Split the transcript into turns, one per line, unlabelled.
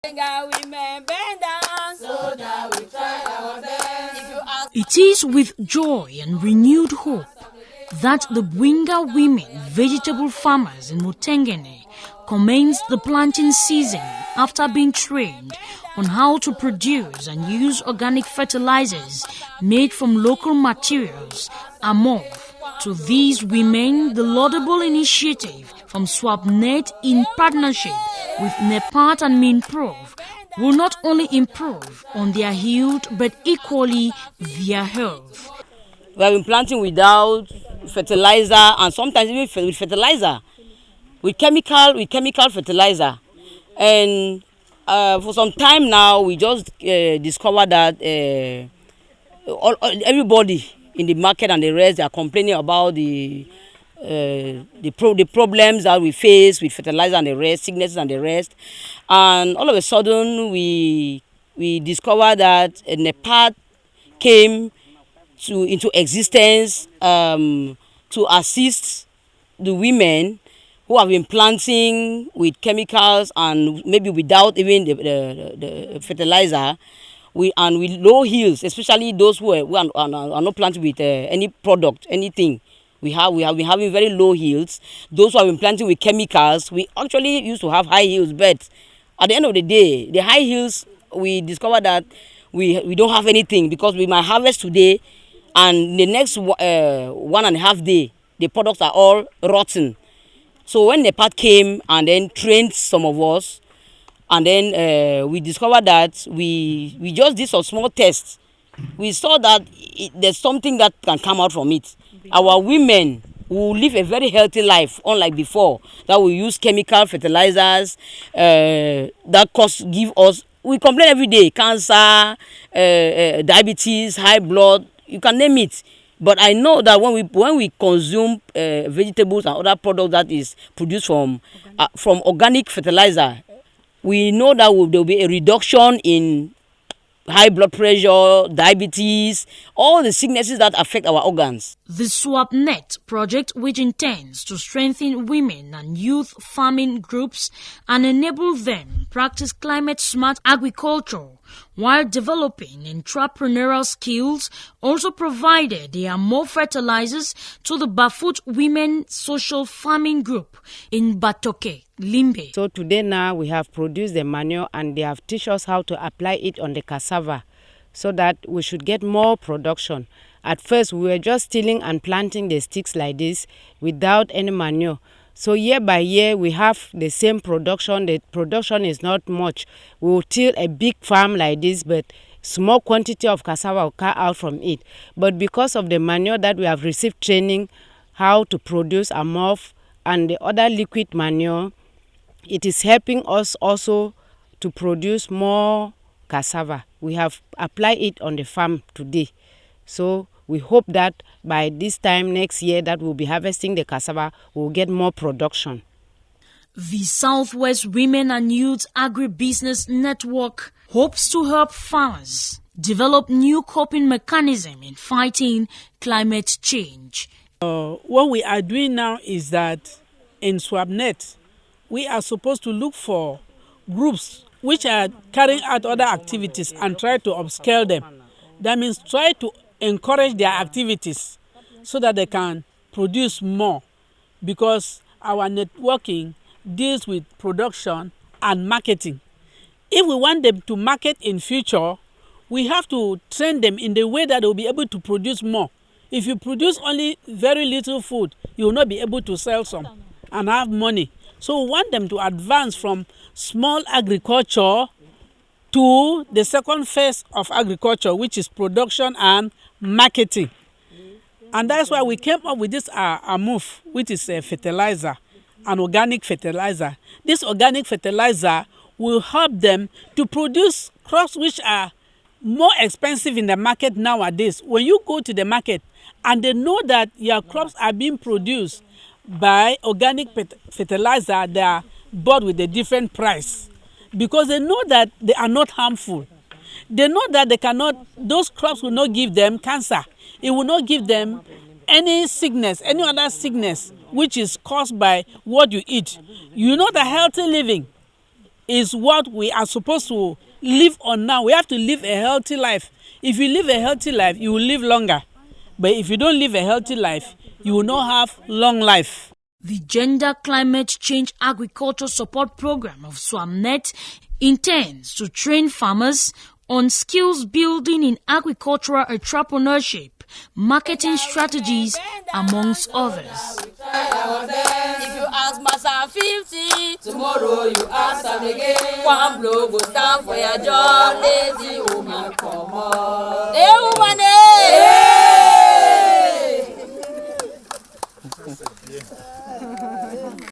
It is with joy and renewed hope that the Buea women vegetable farmers in Mutengene commenced the planting season after being trained on how to produce and use organic fertilizers made from local materials. Among to these women, the laudable initiative from SOWWYAB-NET in partnership with NEPAT and MINPROV will not only improve on their yield but equally their health.
We have been planting without fertilizer and sometimes even with fertilizer, with chemical fertilizer. And for some time now, we just discovered that everybody in the market and the rest, they are complaining about the problems that we face with fertilizer and the rest, sicknesses and the rest. And all of a sudden, we discovered that NEPAT came into existence to assist the women who have been planting with chemicals and maybe without even the fertilizer, and with low yields, especially those who are not planting with any product, anything. We have been having very low yields. Those who have been planting with chemicals, we actually used to have high yields, but at the end of the day, the high yields, we discovered that we don't have anything, because we might harvest today and the next 1.5 days, the products are all rotten. So when the NEPAT came and then trained some of us, and then we discovered that we just did some small tests. We saw that there's something that can come out from it. Our women will live a very healthy life, unlike before, that we use chemical fertilizers that give us, we complain every day, cancer, diabetes, high blood, you can name it. But I know that when we consume vegetables and other products that is produced from organic fertilizer, we know that there will be a reduction in high blood pressure, diabetes, all the sicknesses that affect our organs.
The SOWWYAB-NET project, which intends to strengthen women and youth farming groups and enable them practice climate-smart agriculture while developing entrepreneurial skills, also provided more fertilizers to the Bafoot Women Social Farming Group in Batoke, Limbe.
So today now we have produced the manure and they have taught us how to apply it on the cassava so that we should get more production. At first we were just tilling and planting the sticks like this without any manure. So year by year we have the same production. The production is not much. We will till a big farm like this, but small quantity of cassava will come out from it. But because of the manure that we have received training how to produce amorph and the other liquid manure, it is helping us also to produce more cassava. We have applied it on the farm today. So we hope that by this time next year that we'll be harvesting the cassava, we'll get more production.
The Southwest Women and Youth Agribusiness Network hopes to help farmers develop new coping mechanisms in fighting climate change.
What we are doing now is that in SOWWYAB-NET, we are supposed to look for groups which are carrying out other activities and try to upscale them. That means try to encourage their activities so that they can produce more, because our networking deals with production and marketing. If we want them to market in future, we have to train them in the way that they will be able to produce more. If you produce only very little food, you will not be able to sell some and have money. So we want them to advance from small agriculture to the second phase of agriculture, which is production and marketing. And that's why we came up with this move, which is a fertilizer, an organic fertilizer. This organic fertilizer will help them to produce crops which are more expensive in the market nowadays. When you go to the market and they know that your crops are being produced by organic fertilizer, they are bought with a different price, because they know that they are not harmful. They know that those crops will not give them cancer. It will not give them any sickness, any other sickness which is caused by what you eat. You know, the healthy living is what we are supposed to live on now. We have to live a healthy life. If you live a healthy life, you will live longer. But if you don't live a healthy life, you will not have long life.
The Gender Climate Change Agriculture Support Program of SOWWYAB-NET intends to train farmers on skills building in agricultural entrepreneurship, marketing strategies, amongst others.
If you ask Massa 50, tomorrow you ask them again. One blow go stand for your job, lazy woman come on.